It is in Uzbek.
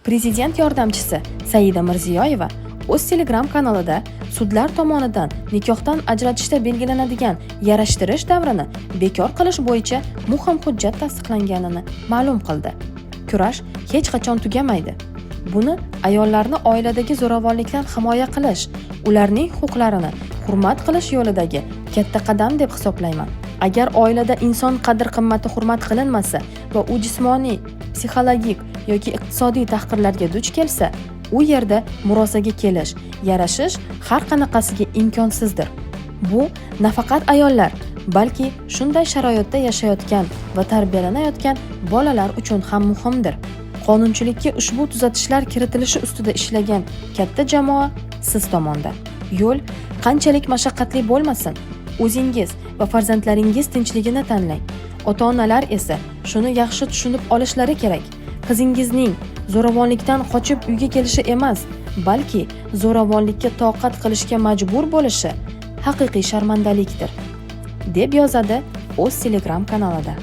Prezident yordamchisi Saida Mirziyoyeva o'z Telegram kanalida sudlar tomonidan nikohdan ajratishda belgilanadigan yarashtirish davrini bekor qilish bo'yicha muhim hujjat tasdiqlanganini ma'lum qildi. Kurash hech qachon tugamaydi. Buni ayollarni oiladagi zo'ravonlikdan himoya qilish, ularning huquqlarini hurmat qilish yo'lidagi katta qadam deb hisoblayman. Agar oilada inson qadr-qimmati hurmat qilinmasa va u jismoniy, psixologik yoki iqtisodiy tahqirlarga duch kelsa, u yerda murosaga kelish, yarashish har qanaqasiga imkonsizdir. Bu nafaqat ayollar, balki shunday sharoitda yashayotgan va tarbiyalanayotgan bolalar uchun ham muhimdir. Qonunchilikka ushbu tuzatishlar kiritilishi ustida ishlagan katta jamoa siz tomonda. Yo'l qanchalik mashaqqatli bo'lmasin, o'zingiz va farzandlaringiz tinchligini tanlang. Ota-onalar esa shuni yaxshi tushunib olishlari kerak. Qizingizning zo'ravonlikdan qochib uyga kelishi emas, balki zo'ravonlikka toqat qilishga majbur bo'lishi haqiqiy sharmandalikdir, deb yozadi o'z Telegram kanalida.